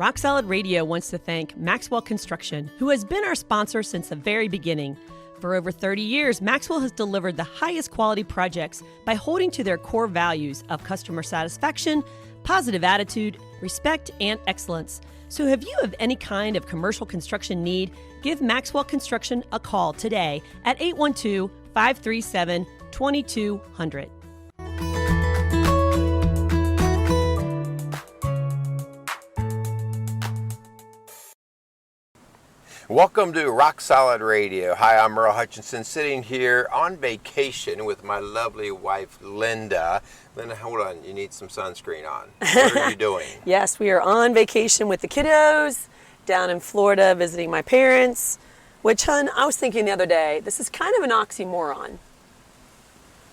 Rock Solid Radio wants to thank Maxwell Construction, who has been our sponsor since the very beginning. For over 30 years, Maxwell has delivered the highest quality projects by holding to their core values of customer satisfaction, positive attitude, respect, and excellence. So if you have any kind of commercial construction need, give Maxwell Construction a call today at 812-537-2200. Welcome to Rock Solid Radio. Hi, I'm Merle Hutchinson, sitting here on vacation with my lovely wife, Linda. Linda, hold on. You need some sunscreen on. What are you doing? Yes, we are on vacation with the kiddos down in Florida visiting my parents, which, hon, I was thinking the other day, this is kind of an oxymoron.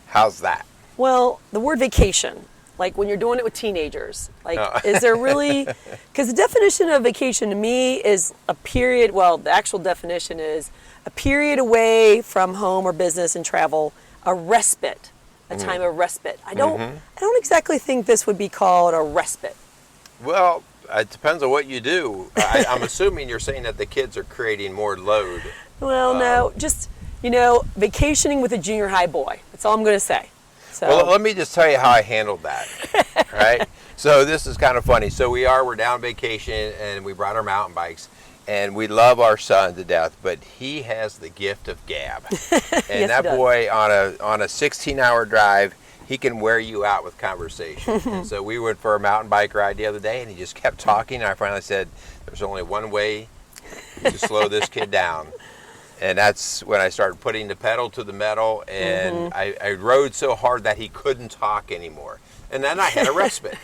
How's that? Well, the word vacation, like when you're doing it with teenagers, like, is there really, because the definition of vacation to me is a period, well, the actual definition is a period away from home or business and travel, a respite, a time of respite. I don't exactly think this would be called a respite. Well, it depends on what you do. I'm assuming you're saying that the kids are creating more load. Well, no, just, vacationing with a junior high boy. That's all I'm going to say. So. Well, let me just tell you how I handled that, right? So this is kind of funny. So we're down on vacation, and we brought our mountain bikes, and we love our son to death, but he has the gift of gab. And yes, that boy, on a 16-hour drive, he can wear you out with conversation. And so we went for a mountain bike ride the other day, and he just kept talking, and I finally said, there's only one way to slow this kid down. And that's when I started putting the pedal to the metal, and I rode so hard that he couldn't talk anymore. And then I had a respite.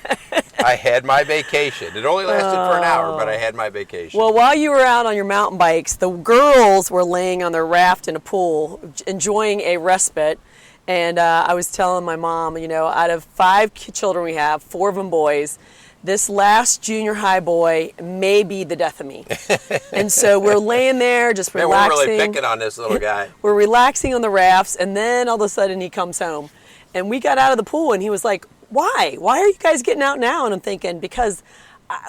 I had my vacation. It only lasted for an hour, but I had my vacation. Well, while you were out on your mountain bikes, the girls were laying on their raft in a pool, enjoying a respite. And I was telling my mom, out of 5 children we have, 4 of them boys, this last junior high boy may be the death of me. And so we're laying there just relaxing. We're really picking on this little guy. We're relaxing on the rafts, and then all of a sudden he comes home. And we got out of the pool, and he was like, why? Why are you guys getting out now? And I'm thinking, because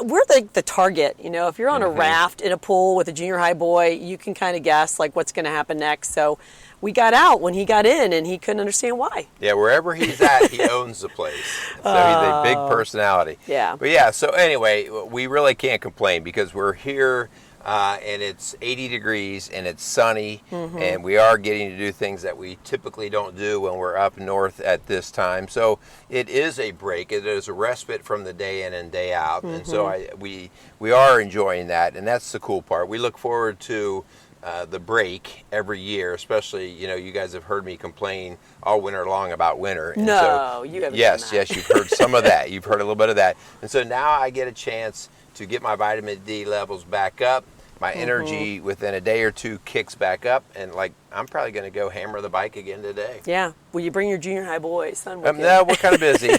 we're the target. If you're on a raft in a pool with a junior high boy, you can kind of guess like what's going to happen next. So we got out when he got in, and he couldn't understand why. Yeah, wherever he's at, he owns the place. So he's a big personality. Yeah. But yeah, so anyway, we really can't complain because we're here and it's 80 degrees and it's sunny, and we are getting to do things that we typically don't do when we're up north at this time. So it is a break. It is a respite from the day in and day out. And so we are enjoying that, and that's the cool part. We look forward to the break every year, especially, you guys have heard me complain all winter long about winter. And no, so, you haven't. Yes, you've heard some of that. You've heard a little bit of that. And so now I get a chance to get my vitamin D levels back up. My energy within a day or two kicks back up, and I'm probably going to go hammer the bike again today. Yeah. Will you bring your junior high boy son with you? No, we're kind of busy. No,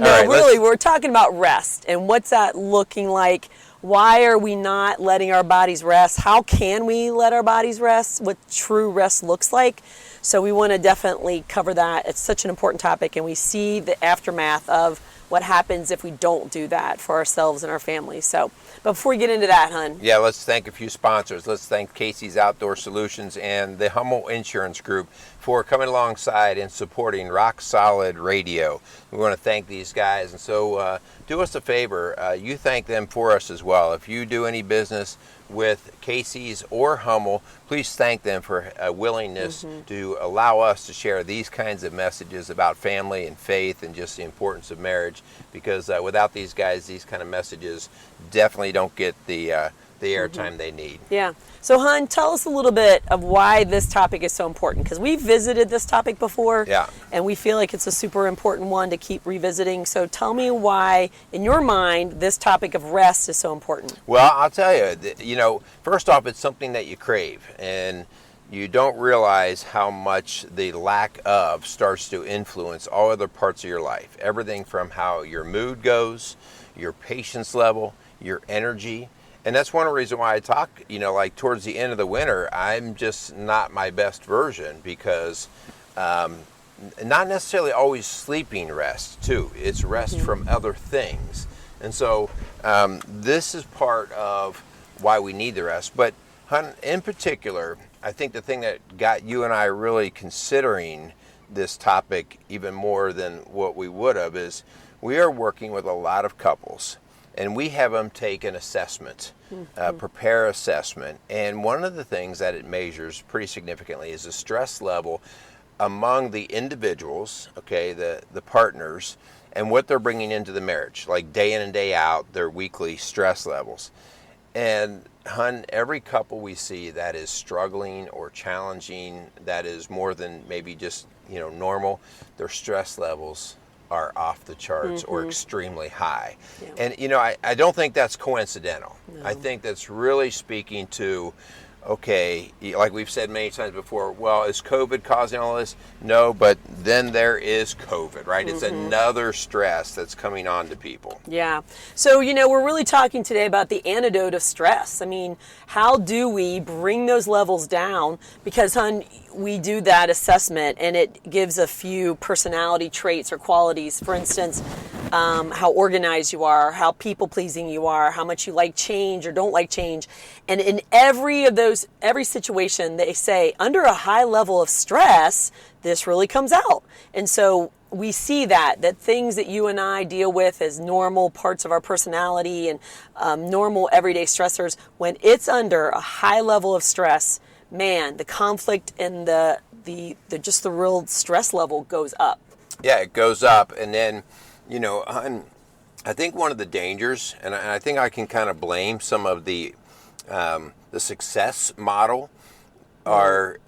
right, really, we're talking about rest, and what's that looking like? Why are we not letting our bodies rest? How can we let our bodies rest? What true rest looks like? So we want to definitely cover that. It's such an important topic, and we see the aftermath of what happens if we don't do that for ourselves and our families. So, but before we get into that, hon. Yeah, let's thank a few sponsors. Let's thank Casey's Outdoor Solutions and the Hummel Insurance Group for coming alongside and supporting Rock Solid Radio. We want to thank these guys. And so do us a favor. You thank them for us as well. If you do any business with Casey's or Hummel, please thank them for a willingness to allow us to share these kinds of messages about family and faith and just the importance of marriage, because without these guys, these kind of messages definitely don't get the airtime they need. Yeah. So, hon, tell us a little bit of why this topic is so important, because we've visited this topic before, and we feel like it's a super important one to keep revisiting. So tell me why, in your mind, this topic of rest is so important. Well, I'll tell you, first off, it's something that you crave, and you don't realize how much the lack of starts to influence all other parts of your life. Everything from how your mood goes, your patience level, your energy. And that's one reason why I talk, towards the end of the winter, I'm just not my best version, because not necessarily always sleeping rest too. It's rest from other things. And so this is part of why we need the rest. But Hun, in particular, I think the thing that got you and I really considering this topic even more than what we would have is we are working with a lot of couples, and we have them take an assessment, prepare assessment. And one of the things that it measures pretty significantly is the stress level among the individuals, okay, the partners, and what they're bringing into the marriage, like day in and day out, their weekly stress levels. And Hun, every couple we see that is struggling or challenging, that is more than maybe just, normal, their stress levels are off the charts or extremely high. Yeah. And, I don't think that's coincidental. No. I think that's really speaking to, okay, like we've said many times before, well, is COVID causing all this? No, but then there is COVID, right? It's another stress that's coming on to people. Yeah. So, we're really talking today about the antidote of stress. I mean, how do we bring those levels down? Because, Hun, we do that assessment and it gives a few personality traits or qualities. For instance, how organized you are, how people-pleasing you are, how much you like change or don't like change. And in every situation, they say, under a high level of stress, this really comes out. And so we see that things that you and I deal with as normal parts of our personality and normal everyday stressors, when it's under a high level of stress, man, the conflict and the just the real stress level goes up. Yeah, it goes up. And then, I think one of the dangers, and I think I can kind of blame some of the success model, are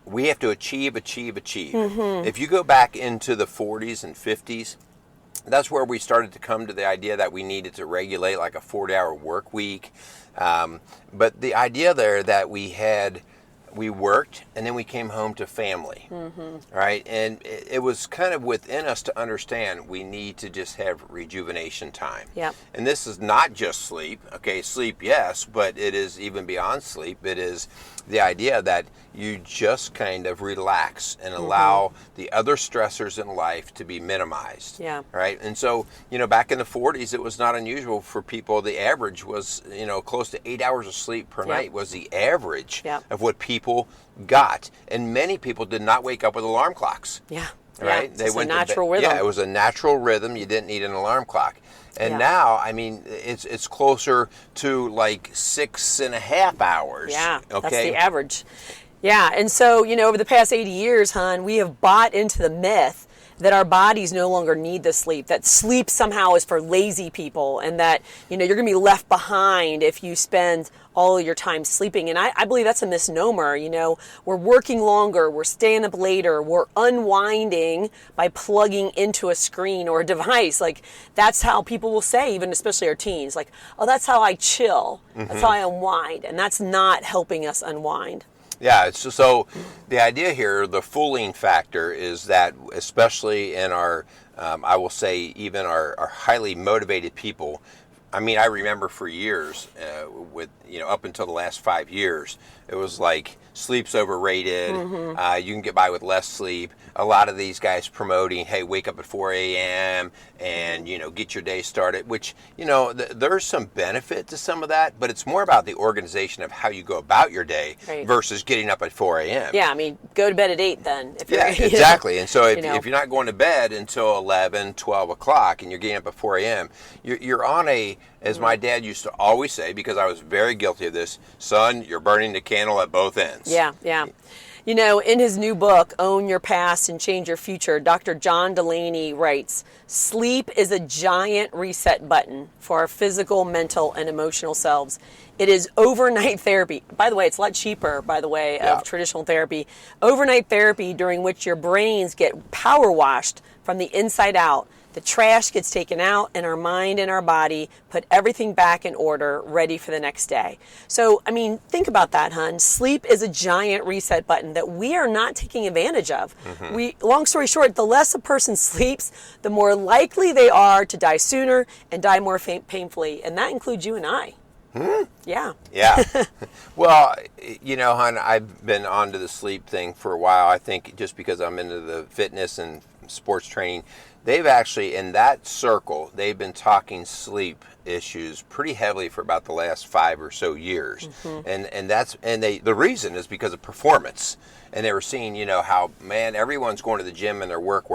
we have to achieve. If you go back into the 40s and 50s, that's where we started to come to the idea that we needed to regulate like a 40-hour work week. But the idea there that we worked and then we came home to family, right? And it was kind of within us to understand we need to just have rejuvenation time. Yeah. And this is not just sleep. Okay, sleep, yes, but it is even beyond sleep. It is the idea that you just kind of relax and allow the other stressors in life to be minimized. Yeah. Right? And so, back in the 40s, it was not unusual for people. The average was, close to 8 hours of sleep per night was the average of what people got. And many people did not wake up with alarm clocks. Yeah. Right? Yeah. It's a natural rhythm. Yeah, it was a natural rhythm. You didn't need an alarm clock. And now, I mean, it's closer to like 6.5 hours. Yeah, okay? That's the average. Yeah, and so, over the past 80 years, Hun, we have bought into the myth that our bodies no longer need the sleep, that sleep somehow is for lazy people, and that, you're going to be left behind if you spend all of your time sleeping. And I believe that's a misnomer. We're working longer, we're staying up later, we're unwinding by plugging into a screen or a device. Like, that's how people will say, even especially our teens, like, oh, that's how I chill, that's how I unwind. And that's not helping us unwind. Yeah, so the idea here, the fooling factor, is that especially in our, I will say, even our highly motivated people. I mean, I remember for years, up until the last 5 years, it was like sleep's overrated. You can get by with less sleep. A lot of these guys promoting, hey, wake up at 4 a.m. and, get your day started, which, there's some benefit to some of that, but it's more about the organization of how you go about your day versus getting up at 4 a.m. Yeah, I mean, go to bed at 8 then. Exactly. And so if you're not going to bed until 11, 12 o'clock and you're getting up at 4 a.m., you're on as my dad used to always say, because I was very guilty of this, son, you're burning the candle at both ends. Yeah. In his new book, Own Your Past and Change Your Future, Dr. John Delaney writes, sleep is a giant reset button for our physical, mental, and emotional selves. It is overnight therapy. By the way, it's a lot cheaper, of traditional therapy. Overnight therapy during which your brains get power washed from the inside out. The trash gets taken out and our mind and our body put everything back in order, ready for the next day. So, I mean, think about that, Hun. Sleep is a giant reset button that we are not taking advantage of. Long story short, the less a person sleeps, the more likely they are to die sooner and die more painfully. And that includes you and I. Yeah. Well, Hun, I've been onto the sleep thing for a while. I think just because I'm into the fitness and sports training, they've actually, in that circle, they've been talking sleep issues pretty heavily for about the last 5 or so years. The reason is because of performance. And they were seeing, how, man, everyone's going to the gym and they're work,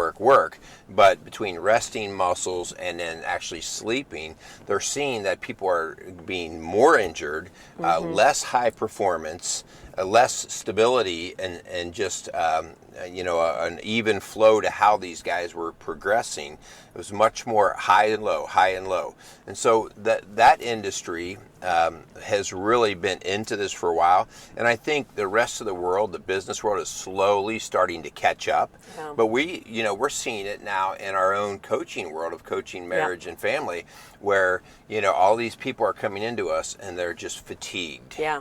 but between resting muscles and then actually sleeping, they're seeing that people are being more injured, less high performance, less stability, and just an even flow to how these guys were progressing. It was much more high and low. And so that industry has really been into this for a while. And I think the rest of the world, the business world, is slowly starting to catch up. Yeah. But we're seeing it now in our own coaching world of coaching marriage and family, where, all these people are coming into us and they're just fatigued. Yeah.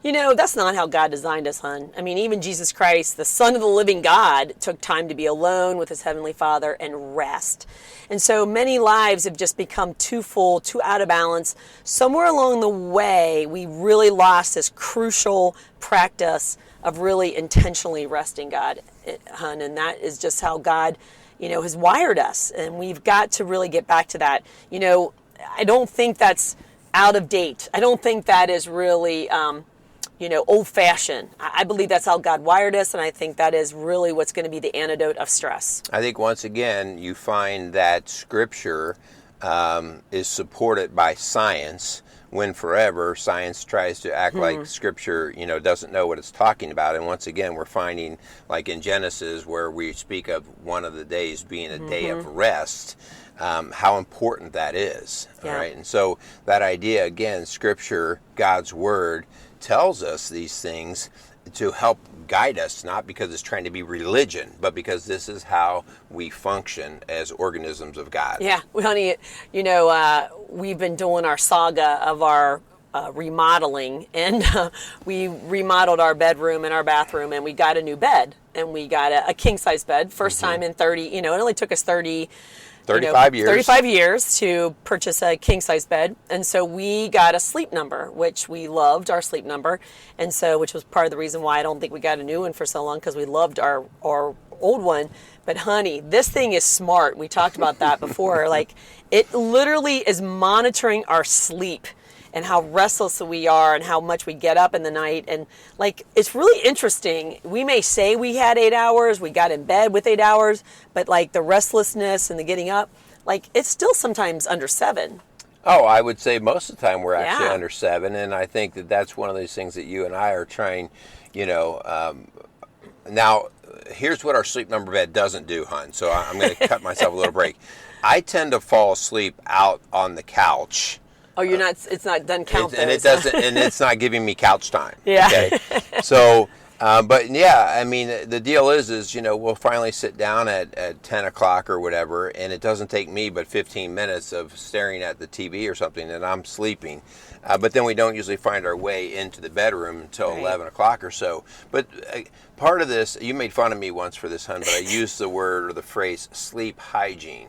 That's not how God designed us, hon. I mean, even Jesus Christ, the Son of the living God, took time to be alone with his Heavenly Father and rest. And so many lives have just become too full, too out of balance. Somewhere along the way, we really lost this crucial practice of really intentionally resting God, hon. And that is just how God, has wired us. And we've got to really get back to that. I don't think that's out of date. I don't think that is really, old-fashioned. I believe that's how God wired us, and I think that is really what's going to be the antidote of stress. I think once again, you find that Scripture is supported by science, when forever science tries to act like Scripture, doesn't know what it's talking about. And once again, we're finding, like in Genesis, where we speak of one of the days being a day of rest, how important that is. Yeah. All right. And so that idea, again, Scripture, God's Word, tells us these things to help guide us, not because it's trying to be religion, but because this is how we function as organisms of God. Yeah, well, honey, we've been doing our saga of our remodeling, and we remodeled our bedroom and our bathroom, and we got a new bed, and we got a king-size bed, first time in 30, it only took us 35 years to purchase a king-size bed. And so we got a Sleep Number, which we loved, our Sleep Number. And so, which was part of the reason why I don't think we got a new one for so long, because we loved our old one. But honey, this thing is smart. We talked about that before. Like, it literally is monitoring our sleep and how restless we are and how much we get up in the night. And like, it's really interesting. We may say we had 8 hours, we got in bed with 8 hours, but like the restlessness and the getting up, like it's still sometimes under 7. Oh, I would say most of the time we're actually under 7. And I think that that's one of those things that you and I are trying, now here's what our Sleep Number bed doesn't do, hon. So I'm going to cut myself a little break. I tend to fall asleep out on the couch. Oh, you're not. It's not done count. And it doesn't. And it's not giving me couch time. Yeah. Okay. So, but yeah, I mean, the deal is, we'll finally sit down at 10 o'clock or whatever, and it doesn't take me but 15 minutes of staring at the TV or something, and I'm sleeping. But then we don't usually find our way into the bedroom until 11 o'clock or so. But part of this, you made fun of me once for this, hon, but I used the word or the phrase sleep hygiene.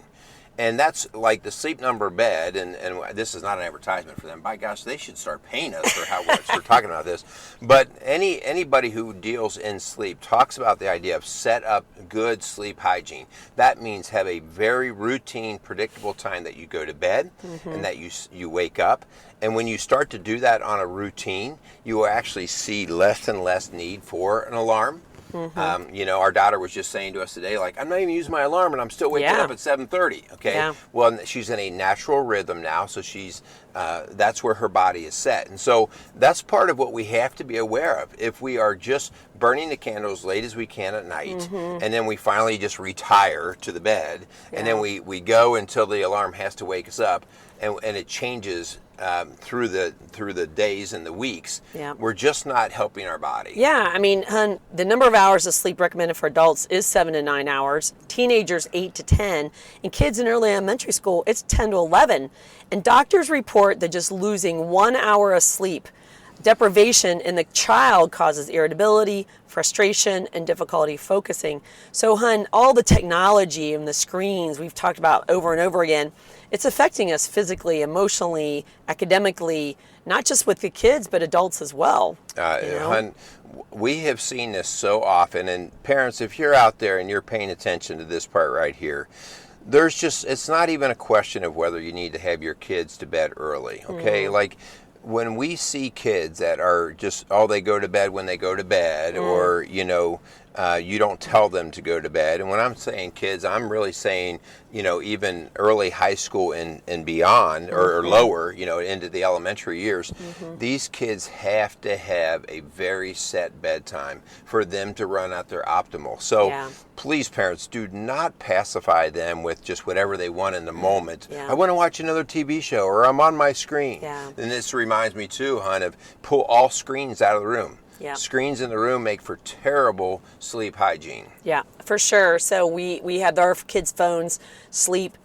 And that's like the Sleep Number bed, and this is not an advertisement for them. By gosh, they should start paying us for how we're talking about this. But anybody who deals in sleep talks about the idea of set up good sleep hygiene. That means have a very routine, predictable time that you go to bed and that you wake up. And when you start to do that on a routine, you will actually see less and less need for an alarm. Our daughter was just saying to us today, like, I'm not even using my alarm and I'm still waking up at 7:30. Okay. Yeah. Well, she's in a natural rhythm now. So she's, that's where her body is set. And so that's part of what we have to be aware of. If we are just burning the candle as late as we can at night, and then we finally just retire to the bed, and then we go until the alarm has to wake us up, and it changes through the days and the weeks, we're just not helping our body. Yeah, I mean, hon, the number of hours of sleep recommended for adults is 7 to 9 hours. Teenagers 8 to 10, and kids in early elementary school it's 10 to 11. And doctors report that just losing 1 hour of sleep deprivation in the child causes irritability, frustration, and difficulty focusing. So, hon, all the technology and the screens we've talked about over and over again, it's affecting us physically, emotionally, academically, not just with the kids, but adults as well. Hon, we have seen this so often, and parents, if you're out there and you're paying attention to this part right here, it's not even a question of whether you need to have your kids to bed early, okay? Like, when we see kids that are just, they go to bed when they go to bed, or, you don't tell them to go to bed. And when I'm saying kids, I'm really saying, even early high school and beyond, or lower, into the elementary years. These kids have to have a very set bedtime for them to run at their optimal. So please, parents, do not pacify them with just whatever they want in the moment. I want to watch another TV show, or I'm on my screen. And this reminds me too, hon, of pull all screens out of the room. Screens in the room make for terrible sleep hygiene. Yeah, for sure. So we have our kids' phones sleep,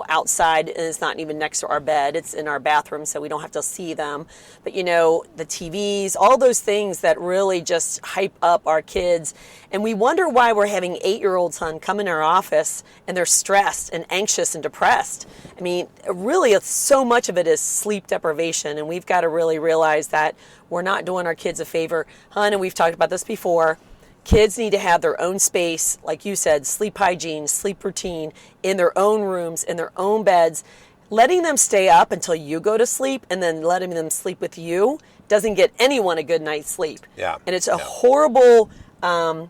outside, and it's not even next to our bed. It's in our bathroom, so we don't have to see them. But, the TVs, all those things that really just hype up our kids. And we wonder why we're having 8-year-olds, come in our office, and they're stressed and anxious and depressed. I mean, really, so much of it is sleep deprivation, and we've got to really realize that we're not doing our kids a favor. And we've talked about this before. Kids need to have their own space, like you said, sleep hygiene, sleep routine, in their own rooms, in their own beds. Letting them stay up until you go to sleep and then letting them sleep with you doesn't get anyone a good night's sleep. And it's a horrible, bad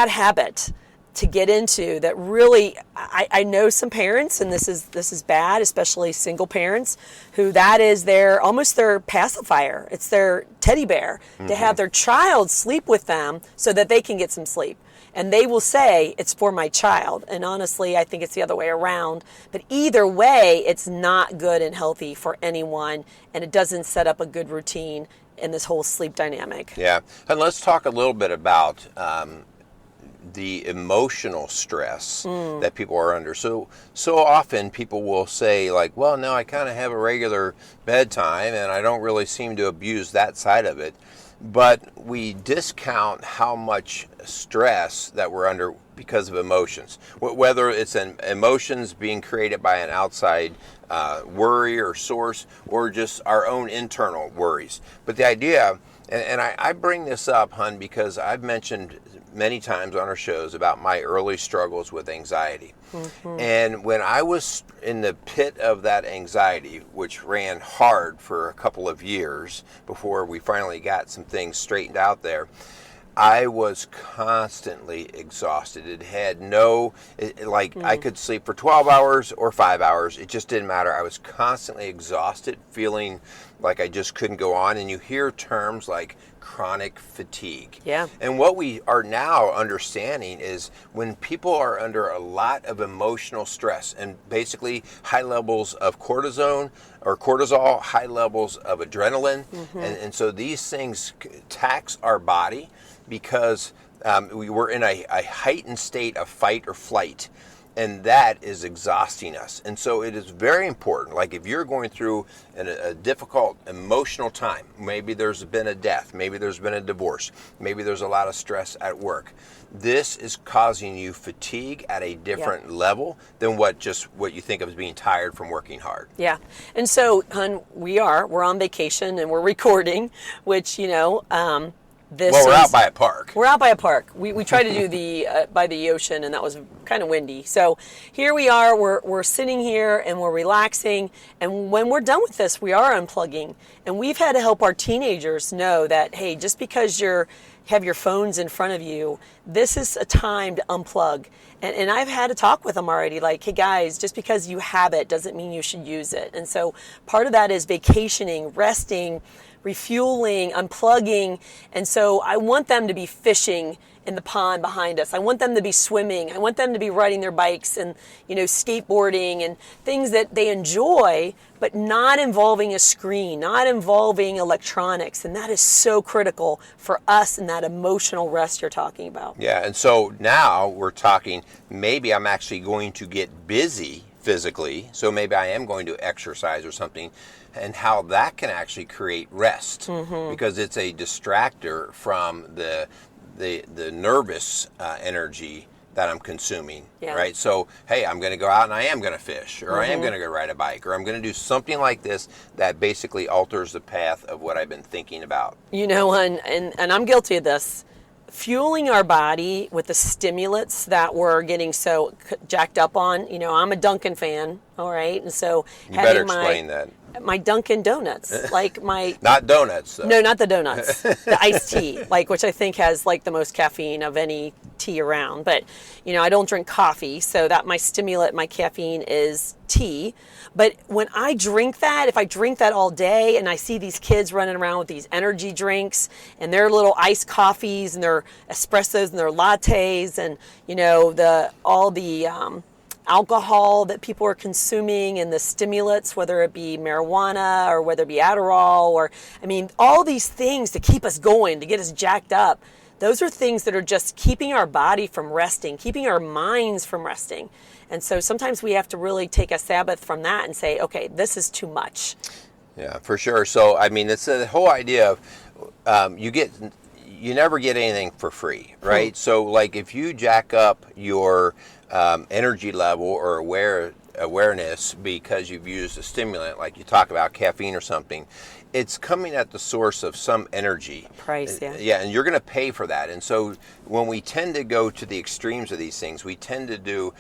habit to get into that really, I know some parents, and this is bad, especially single parents, who that is almost their pacifier. It's their teddy bear to have their child sleep with them so that they can get some sleep. And they will say, it's for my child. And honestly, I think it's the other way around. But either way, it's not good and healthy for anyone, and it doesn't set up a good routine in this whole sleep dynamic. And let's talk a little bit about the emotional stress that people are under. So often people will say, like, well, no, I kind of have a regular bedtime and I don't really seem to abuse that side of it. But we discount how much stress that we're under because of emotions, whether it's emotions being created by an outside worry or source, or just our own internal worries. But the idea, and I bring this up, hon, because I've mentioned many times on our shows about my early struggles with anxiety. And when I was in the pit of that anxiety, which ran hard for a couple of years before we finally got some things straightened out there, I was constantly exhausted. It had I could sleep for 12 hours or 5 hours. It just didn't matter. I was constantly exhausted, feeling like I just couldn't go on. And you hear terms like chronic fatigue. And what we are now understanding is when people are under a lot of emotional stress, and basically high levels of cortisol, high levels of adrenaline, and so these things tax our body because we were in a heightened state of fight or flight. And that is exhausting us. And so it is very important, like if you're going through a difficult emotional time, maybe there's been a death, maybe there's been a divorce, maybe there's a lot of stress at work. This is causing you fatigue at a different level than what you think of as being tired from working hard. And so, hon, we're on vacation and we're recording, which, we're out by a park. We're out by a park. We tried to do by the ocean, and that was kind of windy. So here we are. We're sitting here and we're relaxing. And when we're done with this, we are unplugging. And we've had to help our teenagers know that, hey, just because you have your phones in front of you, this is a time to unplug. And I've had to talk with them already, like, hey guys, just because you have it doesn't mean you should use it. And so part of that is vacationing, resting, refueling, unplugging. And so I want them to be fishing in the pond behind us. I want them to be swimming. I want them to be riding their bikes and, skateboarding and things that they enjoy, but not involving a screen, not involving electronics. And that is so critical for us in that emotional rest you're talking about. And so now we're talking, maybe I'm actually going to get busy physically, so maybe I am going to exercise or something, and how that can actually create rest, because it's a distractor from the nervous energy that I'm consuming, right? So, hey, I'm going to go out and I am going to fish, or I am going to go ride a bike, or I'm going to do something like this that basically alters the path of what I've been thinking about. And I'm guilty of this. fueling our body with the stimulants that we're getting so jacked up on. You know, I'm a Dunkin' fan, all right? And so you better explain that. My Dunkin' Donuts, like my... Not donuts, though. No, not the donuts. The iced tea, like, which I think has like the most caffeine of any tea around. But, you know, I don't drink coffee, so that my stimulant, my caffeine is tea. But when I drink that, if I drink that all day and I see these kids running around with these energy drinks and their little iced coffees and their espressos and their lattes and, you know, all the alcohol that people are consuming and the stimulants, whether it be marijuana or whether it be Adderall, or, I mean, all these things to keep us going, to get us jacked up, those are things that are just keeping our body from resting, keeping our minds from resting. And so sometimes we have to really take a Sabbath from that and say, okay, this is too much. Yeah, for sure. So, I mean, it's the whole idea of you never get anything for free, right? So, like, if you jack up your energy level or awareness because you've used a stimulant, like you talk about caffeine or something, it's coming at the source of some energy. Price, yeah. Yeah, and you're going to pay for that. And so when we tend to go to the extremes of these things, we tend to do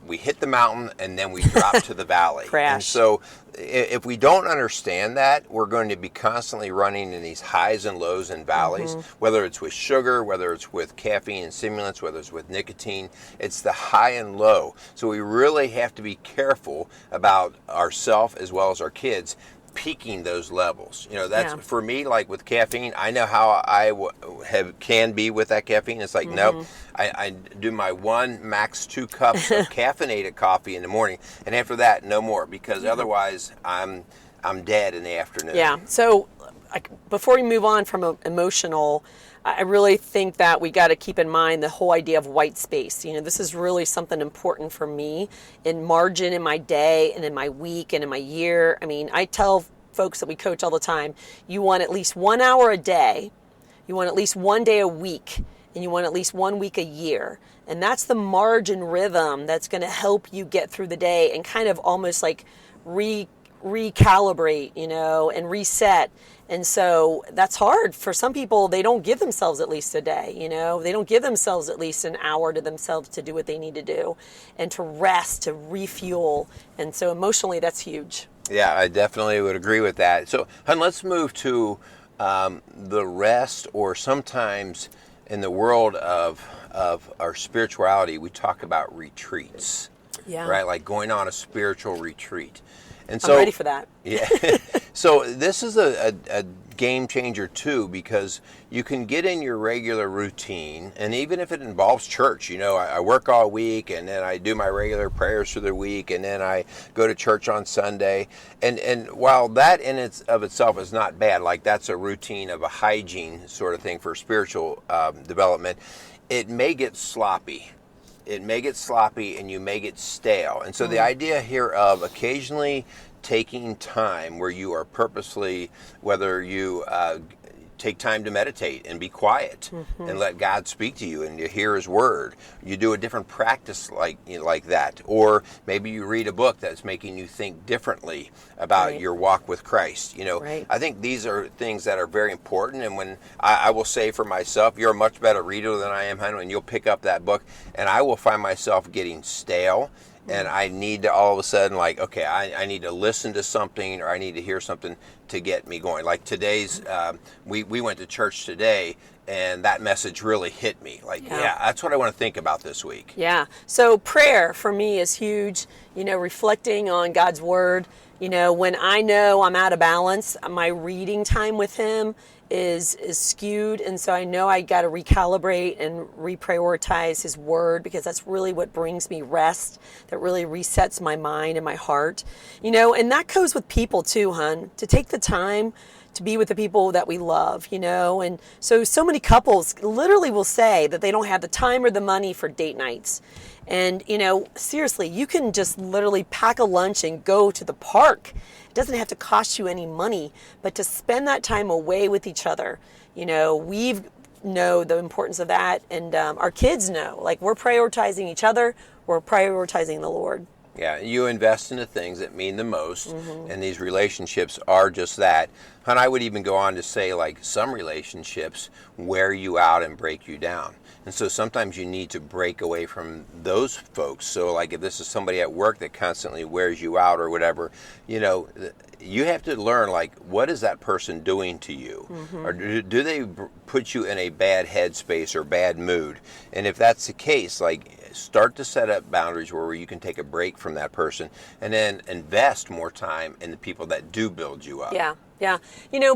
we hit the mountain and then we drop to the valley. Crash. And so if we don't understand that, we're going to be constantly running in these highs and lows and valleys, whether it's with sugar, whether it's with caffeine and stimulants, whether it's with nicotine. It's the high and low. So we really have to be careful about ourselves as well as our kids peaking those levels. You know, that's for me, like with caffeine, I know how I can be with that caffeine. It's like, nope, I do my 1 max 2 cups of caffeinated coffee in the morning, and after that, no more, because otherwise I'm dead in the afternoon. Yeah. So before we move on from emotional, I really think that we got to keep in mind the whole idea of white space. You know, this is really something important for me in margin in my day and in my week and in my year. I mean, I tell folks that we coach all the time, you want at least 1 hour a day, you want at least 1 day a week, and you want at least 1 week a year. And that's the margin rhythm that's going to help you get through the day and kind of almost like recalibrate, you know, and reset. And so that's hard for some people. They don't give themselves at least a day, you know, they don't give themselves at least an hour to themselves to do what they need to do and to rest, to refuel. And so emotionally, that's huge. Yeah, I definitely would agree with that. So, hon, let's move to the rest, or sometimes in the world of our spirituality, we talk about retreats. Yeah. Right? Like going on a spiritual retreat. And so, I'm ready for that. Yeah. So this is a game changer too, because you can get in your regular routine, and even if it involves church, you know, I work all week and then I do my regular prayers for the week and then I go to church on Sunday. And while that in itself is not bad, like that's a routine of a hygiene sort of thing for spiritual development, it may get sloppy. It may get sloppy and you may get stale. And so the idea here of occasionally taking time where you are purposely, whether you take time to meditate and be quiet and let God speak to you and you hear His Word. You do a different practice like that. Or maybe you read a book that's making you think differently about your walk with Christ. You know, I think these are things that are very important. And when I will say for myself, you're a much better reader than I am, Henry, and you'll pick up that book and I will find myself getting stale. And I need to all of a sudden, like, okay, I need to listen to something or I need to hear something to get me going. Like today's, we went to church today and that message really hit me. Like, yeah, that's what I want to think about this week. Yeah. So prayer for me is huge, you know, reflecting on God's Word. You know, when I know I'm out of balance, my reading time with Him is skewed, and so I know I got to recalibrate and reprioritize His Word, because that's really what brings me rest, that really resets my mind and my heart. You know, and that goes with people too, hon, to take the time to be with the people that we love, you know. And so many couples literally will say that they don't have the time or the money for date nights. And, you know, seriously, you can just literally pack a lunch and go to the park. It doesn't have to cost you any money, but to spend that time away with each other. You know, we know the importance of that, and our kids know. Like, we're prioritizing each other, we're prioritizing the Lord. Yeah, you invest in the things that mean the most, and these relationships are just that. And I would even go on to say, like, some relationships wear you out and break you down. And so sometimes you need to break away from those folks. So, like, if this is somebody at work that constantly wears you out or whatever, you have to learn, like, what is that person doing to you? Or do they put you in a bad headspace or bad mood? And if that's the case, like, start to set up boundaries where you can take a break from that person and then invest more time in the people that do build you up. Yeah.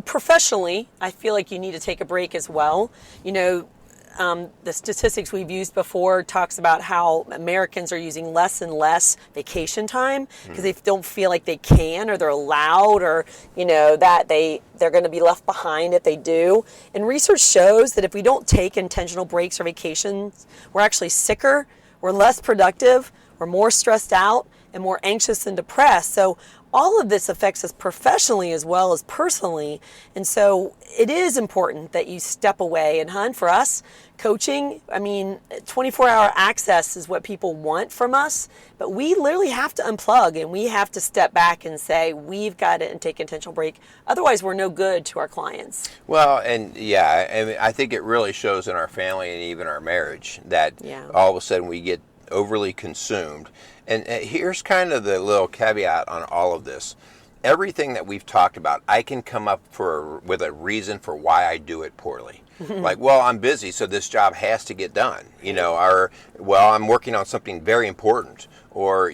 Professionally, I feel like you need to take a break as well. The statistics we've used before talks about how Americans are using less and less vacation time because they don't feel like they can or they're allowed or, that they're going to be left behind if they do. And research shows that if we don't take intentional breaks or vacations, we're actually sicker, we're less productive, we're more stressed out, and more anxious and depressed. So all of this affects us professionally as well as personally. And so it is important that you step away. And for us, coaching, 24-hour access is what people want from us. But we literally have to unplug and we have to step back and say, we've got to take an intentional break. Otherwise, we're no good to our clients. Well, I think it really shows in our family and even our marriage that all of a sudden we get overly consumed. And here's kind of the little caveat on all of this. Everything that we've talked about, I can come up with a reason for why I do it poorly. Like, well, I'm busy, so this job has to get done. Or, well, I'm working on something very important. Or,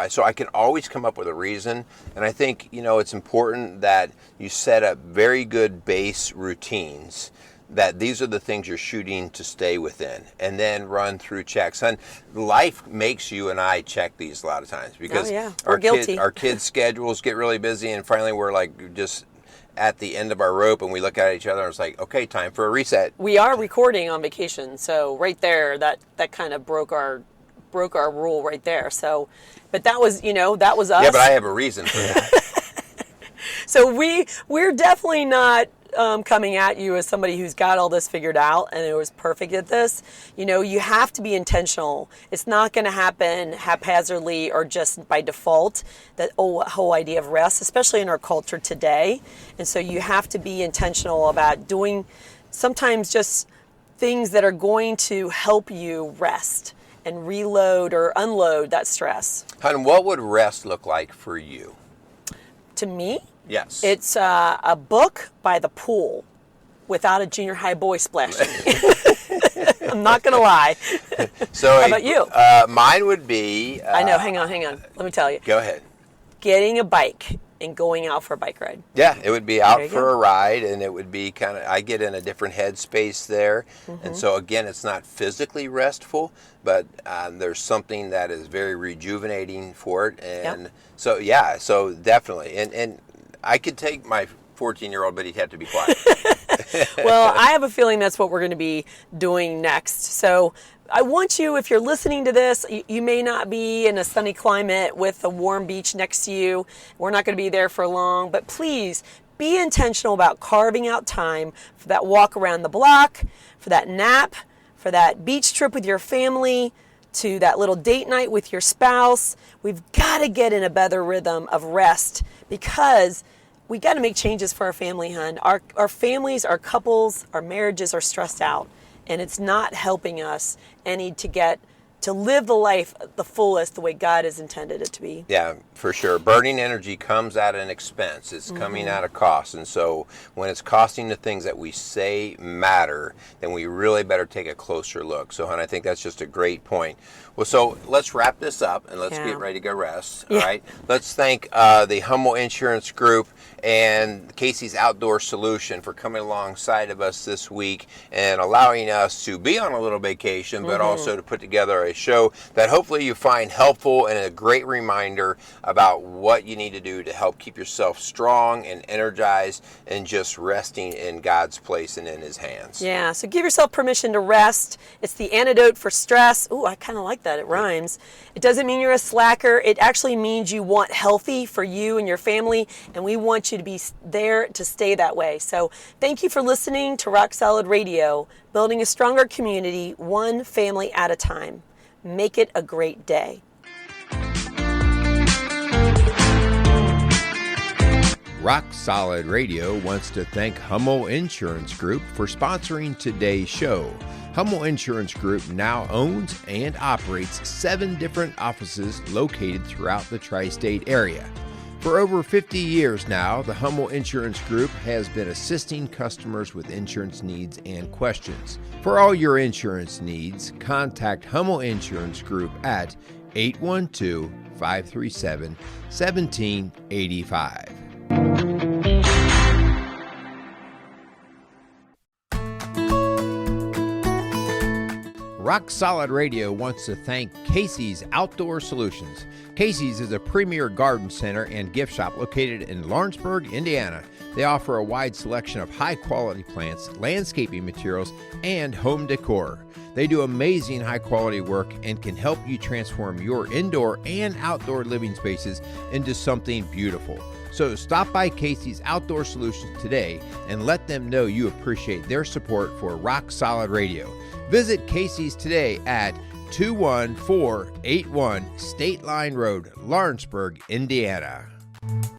so I can always come up with a reason. And I think, it's important that you set up very good base routines, that these are the things you're shooting to stay within, and then run through checks. And life makes you and I check these a lot of times because we're guilty. Our kids' schedules get really busy, and finally we're like just at the end of our rope, and we look at each other and it's like, okay, time for a reset. We are recording on vacation, so right there, that kind of broke our rule right there. So, but that was that was us. Yeah, but I have a reason for that. So we're definitely not coming at you as somebody who's got all this figured out and it was perfect at this. You have to be intentional. It's not going to happen haphazardly or just by default, that whole idea of rest, especially in our culture today. And so you have to be intentional about doing sometimes just things that are going to help you rest and reload or unload that stress. Hon, what would rest look like for you? To me? Yes. It's a book by the pool without a junior high boy splashing. I'm not going to lie. So how about you? Mine would be... I know. Hang on. Let me tell you. Go ahead. Getting a bike and going out for a bike ride. Yeah, it would be out for a ride, and it would be I get in a different headspace there. And so, again, it's not physically restful, but there's something that is very rejuvenating for it. And so definitely. And I could take my 14-year-old, but he'd have to be quiet. Well, I have a feeling that's what we're going to be doing next. So I want you, if you're listening to this, you may not be in a sunny climate with a warm beach next to you. We're not going to be there for long, but please be intentional about carving out time for that walk around the block, for that nap, for that beach trip with your family, to that little date night with your spouse. We've got to get in a better rhythm of rest because we got to make changes for our family, hon. Our families, our couples, our marriages are stressed out, and it's not helping us any to live the life the fullest the way God has intended it to be. Yeah, for sure. Burning energy comes at an expense. It's coming at a cost. And so when it's costing the things that we say matter, then we really better take a closer look. So, hon, I think that's just a great point. Well, so let's wrap this up and let's get ready to go rest. All right. Let's thank the Hummel Insurance Group and Casey's Outdoor Solution for coming alongside of us this week and allowing us to be on a little vacation, but also to put together a show that hopefully you find helpful and a great reminder about what you need to do to help keep yourself strong and energized and just resting in God's place and in His hands. Yeah, so give yourself permission to rest. It's the antidote for stress. Ooh, I kind of like that. It rhymes. It doesn't mean you're a slacker. It actually means you want healthy for you and your family, and we want you to be there to stay that way. So thank you for listening to Rock Solid Radio, building a stronger community, one family at a time. Make it a great day. Rock Solid Radio wants to thank Hummel Insurance Group for sponsoring today's show. Hummel Insurance Group now owns and operates 7 different offices located throughout the tri-state area. For over 50 years now, the Hummel Insurance Group has been assisting customers with insurance needs and questions. For all your insurance needs, contact Hummel Insurance Group at 812-537-1785. Rock Solid Radio wants to thank Casey's Outdoor Solutions. Casey's is a premier garden center and gift shop located in Lawrenceburg, Indiana. They offer a wide selection of high-quality plants, landscaping materials, and home decor. They do amazing high-quality work and can help you transform your indoor and outdoor living spaces into something beautiful. So stop by Casey's Outdoor Solutions today and let them know you appreciate their support for Rock Solid Radio. Visit Casey's today at 21481 State Line Road, Lawrenceburg, Indiana.